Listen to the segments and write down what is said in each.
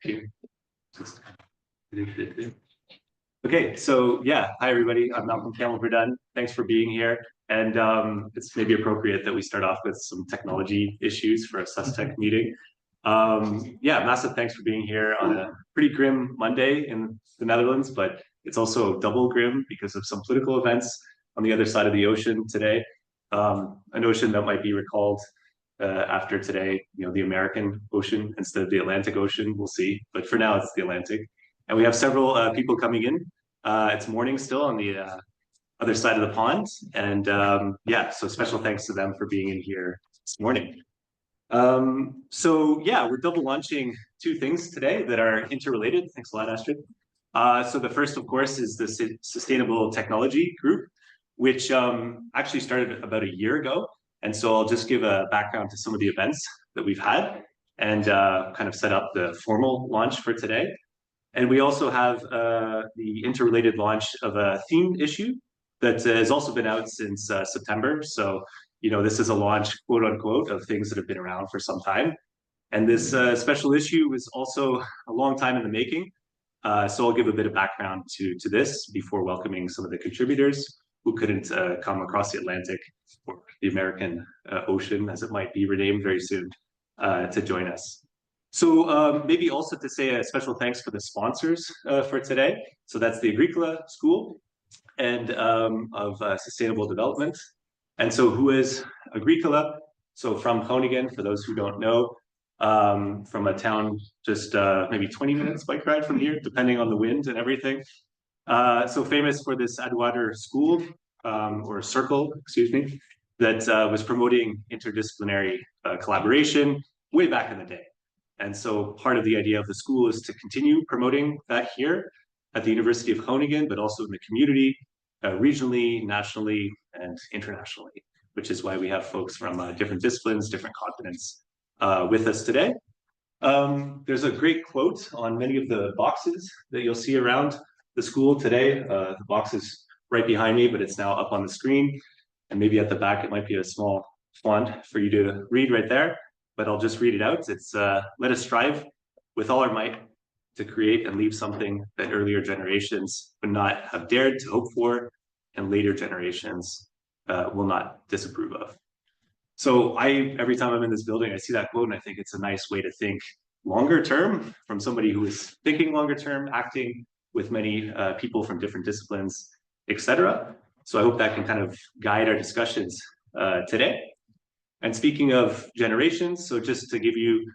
you. Okay, so yeah, hi everybody. I'm Malcolm Campbell-Verdun. Thanks for being here. And it's maybe appropriate that we start off with some technology issues for a SusTech meeting. Yeah, massive thanks for being here on a pretty grim Monday in the Netherlands, but it's also double grim because of some political events on the other side of the ocean today. An ocean that might be recalled after today, the American Ocean instead of the Atlantic Ocean. We'll see, but for now it's the Atlantic. And we have several people coming in. It's morning still on the other side of the pond, and yeah, so special thanks to them for being in here this morning. So yeah, we're double launching two things today that are interrelated. Thanks a lot, Astrid. So the first, of course, is the Sustainable Technology Group, which actually started about a year ago. And so I'll just give a background to some of the events that we've had and kind of set up the formal launch for today. And we also have the interrelated launch of a themed issue that has also been out since September. So, this is a launch, quote unquote, of things that have been around for some time. And this special issue was also a long time in the making. So I'll give a bit of background to this before welcoming some of the contributors who couldn't come across the Atlantic or the American Ocean, as it might be renamed very soon, to join us. So maybe also to say a special thanks for the sponsors for today. So that's the Agricola School and of Sustainable Development. And so who is Agricola? So from Groningen, for those who don't know, from a town just maybe 20 minutes bike ride from here, depending on the wind and everything. So famous for this Agricola School, or circle, excuse me, that was promoting interdisciplinary collaboration way back in the day. And so part of the idea of the school is to continue promoting that here at the University of Groningen, but also in the community, regionally, nationally, and internationally, which is why we have folks from different disciplines, different continents with us today. There's a great quote on many of the boxes that you'll see around the school today. The box is right behind me, but it's now up on the screen. And maybe at the back, it might be a small font for you to read right there, but I'll just read it out. It's, let us strive with all our might to create and leave something that earlier generations would not have dared to hope for, and later generations will not disapprove of. So every time I'm in this building, I see that quote and I think it's a nice way to think longer term from somebody who is thinking longer term, acting with many people from different disciplines, etc. So I hope that can kind of guide our discussions today. And speaking of generations, so just to give you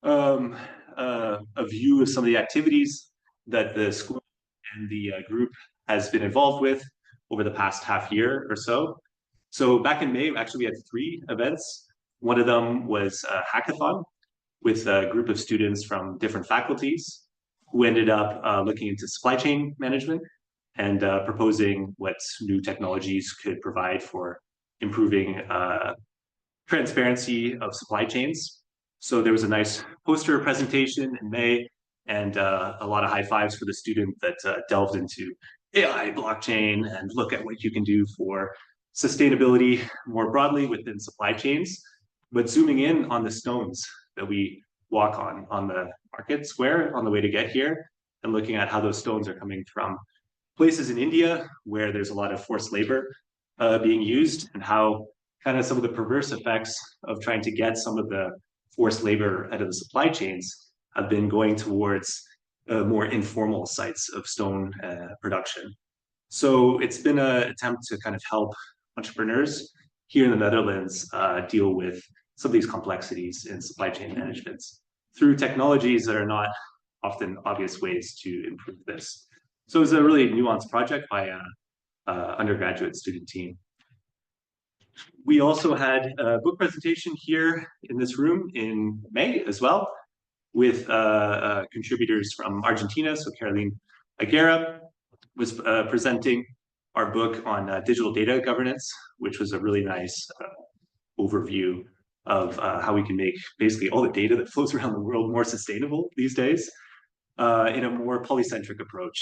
a view of some of the activities that the school and the group has been involved with over the past half year or so. So back in May, actually we had 3 events. One of them was a hackathon with a group of students from different faculties who ended up looking into supply chain management and proposing what new technologies could provide for improving transparency of supply chains. So there was a nice poster presentation in May and a lot of high fives for the student that delved into AI, blockchain, and look at what you can do for sustainability more broadly within supply chains, but zooming in on the stones that we walk on the market square on the way to get here, and looking at how those stones are coming from places in India where there's a lot of forced labor being used, and how kind of some of the perverse effects of trying to get some of the forced labor out of the supply chains have been going towards more informal sites of stone production. So it's been an attempt to kind of help entrepreneurs here in the Netherlands deal with some of these complexities in supply chain management through technologies that are not often obvious ways to improve this. So it was a really nuanced project by an undergraduate student team. We also had a book presentation here in this room in May as well, with contributors from Argentina. So Caroline Aguera was presenting our book on digital data governance, which was a really nice overview of how we can make basically all the data that flows around the world more sustainable these days in a more polycentric approach.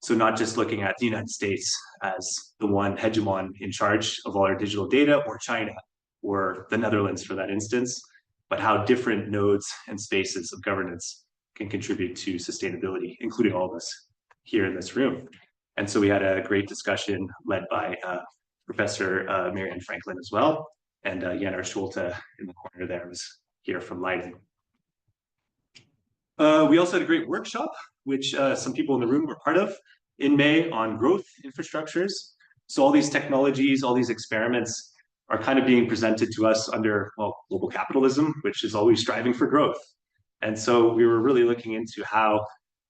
So not just looking at the United States as the one hegemon in charge of all our digital data, or China, or the Netherlands for that instance, but how different nodes and spaces of governance can contribute to sustainability, including all of us here in this room. And so we had a great discussion led by Professor Marianne Franklin as well, and Janar Schulte in the corner there was here from Leiden. We also had a great workshop, which some people in the room were part of, in May on growth infrastructures. So all these technologies, all these experiments are kind of being presented to us under, well, global capitalism, which is always striving for growth. And so we were really looking into how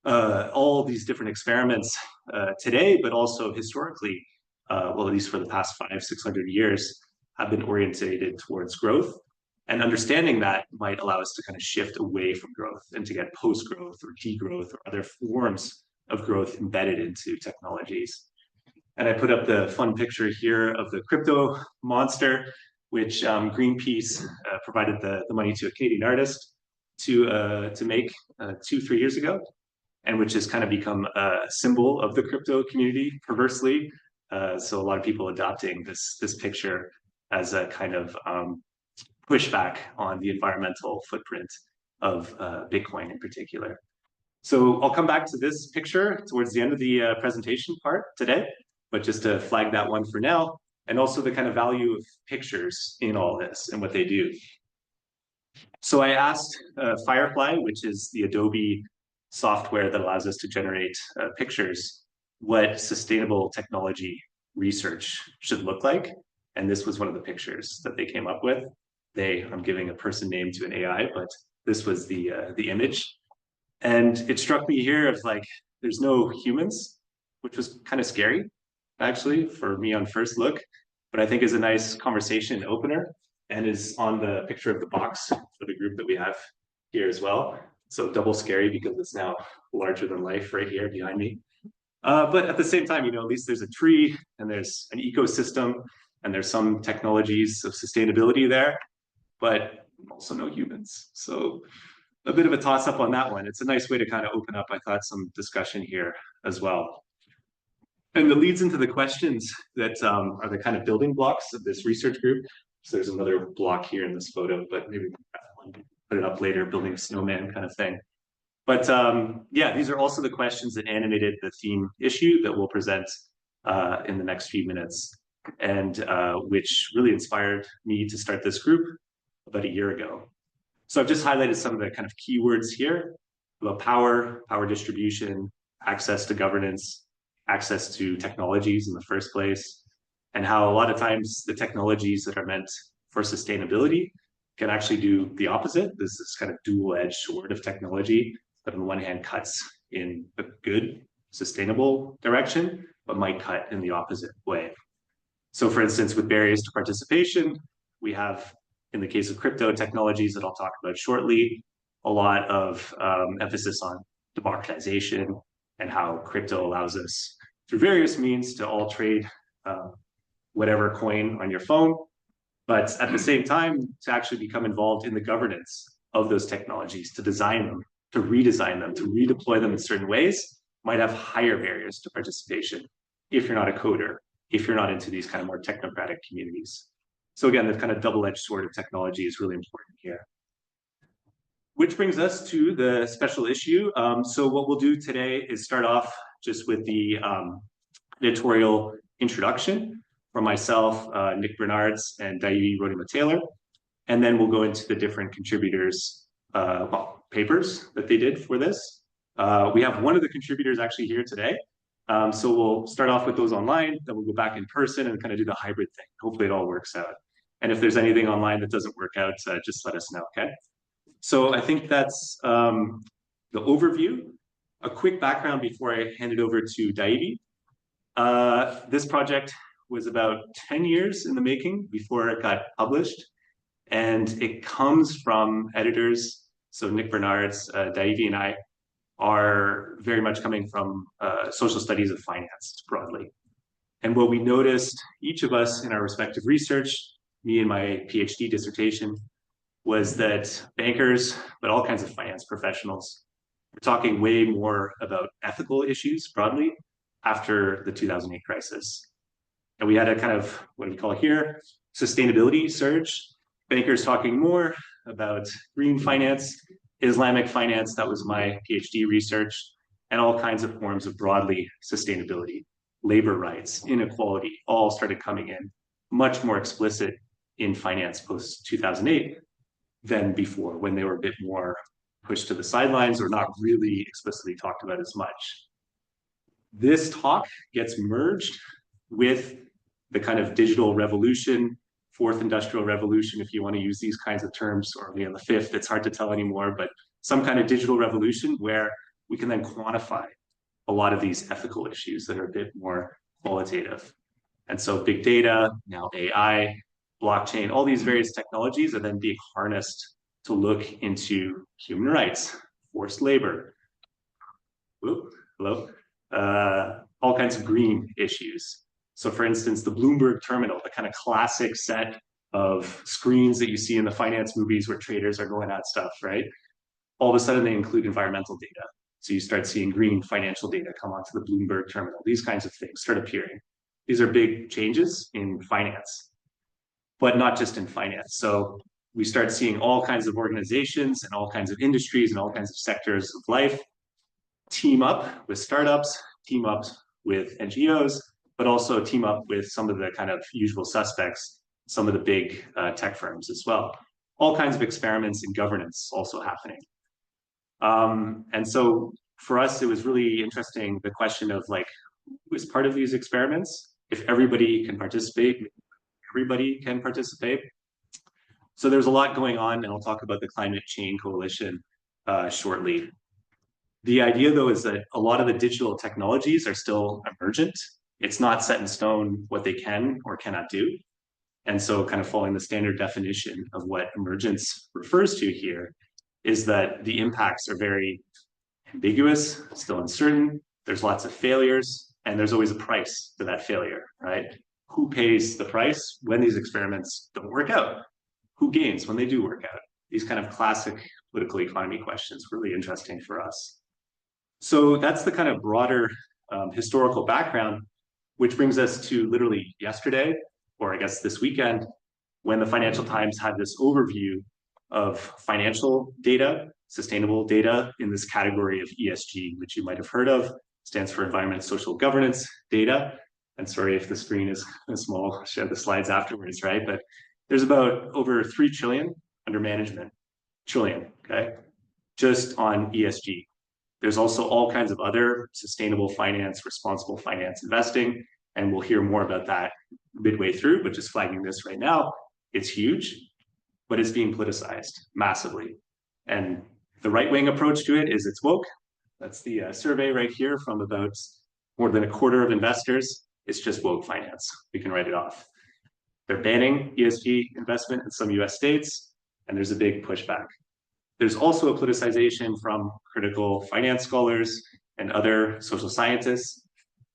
all these different experiments today, but also historically, well, at least for the past 500-600 years, have been orientated towards growth. And understanding that might allow us to kind of shift away from growth and to get post-growth or degrowth or other forms of growth embedded into technologies. And I put up the fun picture here of the crypto monster, which Greenpeace provided the money to a Canadian artist to make 2-3 years ago, and which has kind of become a symbol of the crypto community, perversely. So a lot of people adopting this picture as a kind of pushback on the environmental footprint of Bitcoin in particular. So I'll come back to this picture towards the end of the presentation part today, but just to flag that one for now, and also the kind of value of pictures in all this and what they do. So I asked Firefly, which is the Adobe software that allows us to generate pictures, what sustainable technology research should look like. And this was one of the pictures that they came up with. I'm giving a person name to an AI, but this was the image. And it struck me here as like, there's no humans, which was kind of scary, actually, for me on first look, but I think is a nice conversation opener and is on the picture of the box for the group that we have here as well. So double scary because it's now larger than life right here behind me. But at the same time, at least there's a tree and there's an ecosystem and there's some technologies of sustainability there, but also no humans. So a bit of a toss up on that one. It's a nice way to kind of open up, I thought, some discussion here as well. And it leads into the questions that are the kind of building blocks of this research group. So there's another block here in this photo, but maybe we'll put it up later, building a snowman kind of thing. But yeah, these are also the questions that animated the theme issue that we'll present in the next few minutes, and which really inspired me to start this group about a year ago. So I've just highlighted some of the kind of keywords here about power distribution, access to governance, access to technologies in the first place, and how a lot of times the technologies that are meant for sustainability can actually do the opposite. This is kind of dual-edged sword of technology that on the one hand cuts in a good, sustainable direction, but might cut in the opposite way. So for instance, with barriers to participation, we have, in the case of crypto technologies that I'll talk about shortly, a lot of emphasis on democratization and how crypto allows us through various means to all trade whatever coin on your phone, but at the same time to actually become involved in the governance of those technologies, to design them, to redesign them, to redeploy them in certain ways, might have higher barriers to participation if you're not a coder, if you're not into these kind of more technocratic communities. So again, the kind of double-edged sword of technology is really important here. Which brings us to the special issue. So what we'll do today is start off just with the editorial introduction from myself, Nick Bernards, and Daivi Rodima-Taylor. And then we'll go into the different contributors' papers that they did for this. We have one of the contributors actually here today. So we'll start off with those online, then we'll go back in person and kind of do the hybrid thing. Hopefully it all works out. And if there's anything online that doesn't work out, just let us know, okay? So I think that's the overview. A quick background before I hand it over to Daivi. This project was about 10 years in the making before it got published. And it comes from editors. So Nick Bernards, Daivi, and I are very much coming from social studies of finance broadly. And what we noticed, each of us in our respective research, me in my PhD dissertation, was that bankers, but all kinds of finance professionals, were talking way more about ethical issues broadly after the 2008 crisis. And we had a kind of, what do we call it here, sustainability surge. Bankers talking more about green finance Islamic finance, that was my PhD research, and all kinds of forms of broadly sustainability, labor rights, inequality, all started coming in much more explicit in finance post 2008 than before, when they were a bit more pushed to the sidelines or not really explicitly talked about as much. This talk gets merged with the kind of digital revolution, fourth industrial revolution, if you want to use these kinds of terms, or the fifth, it's hard to tell anymore, but some kind of digital revolution where we can then quantify a lot of these ethical issues that are a bit more qualitative. And so big data, now AI, blockchain, all these various technologies are then being harnessed to look into human rights, forced labor, hello, all kinds of green issues. So for instance, the Bloomberg terminal, the kind of classic set of screens that you see in the finance movies where traders are going at stuff, right? All of a sudden they include environmental data. So you start seeing green financial data come onto the Bloomberg terminal. These kinds of things start appearing. These are big changes in finance, but not just in finance. So we start seeing all kinds of organizations and all kinds of industries and all kinds of sectors of life team up with startups, team up with NGOs, but also team up with some of the kind of usual suspects, some of the big tech firms as well. All kinds of experiments in governance also happening. And so for us, it was really interesting, the question of like, who is part of these experiments? If everybody can participate, everybody can participate. So there's a lot going on, and I'll talk about the Climate Chain Coalition shortly. The idea, though, is that a lot of the digital technologies are still emergent. It's not set in stone what they can or cannot do. And so kind of following the standard definition of what emergence refers to here is that the impacts are very ambiguous, still uncertain. There's lots of failures, and there's always a price for that failure, right? Who pays the price when these experiments don't work out? Who gains when they do work out? These kind of classic political economy questions, really interesting for us. So that's the kind of broader historical background, which brings us to literally yesterday, or I guess this weekend, when the Financial Times had this overview of financial data, sustainable data in this category of ESG, which you might have heard of, stands for Environment, Social Governance Data. And sorry if the screen is small, I'll share the slides afterwards, right? But there's about over 3 trillion under management, okay? Just on ESG. There's also all kinds of other sustainable finance, responsible finance investing, and we'll hear more about that midway through, but just flagging this right now, it's huge, but it's being politicized massively. And the right-wing approach to it is it's woke. That's the survey right here from about more than a quarter of investors. It's just woke finance. We can write it off. They're banning ESG investment in some US states, and there's a big pushback. There's also a politicization from critical finance scholars and other social scientists,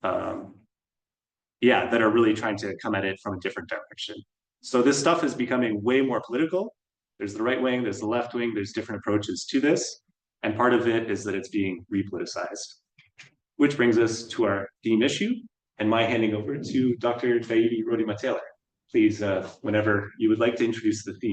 that are really trying to come at it from a different direction. So this stuff is becoming way more political. There's the right wing, there's the left wing, there's different approaches to this. And part of it is that it's being repoliticized, which brings us to our theme issue and my handing over to Dr. Taidi Rodima-Taylor. Please, whenever you would like to introduce the theme.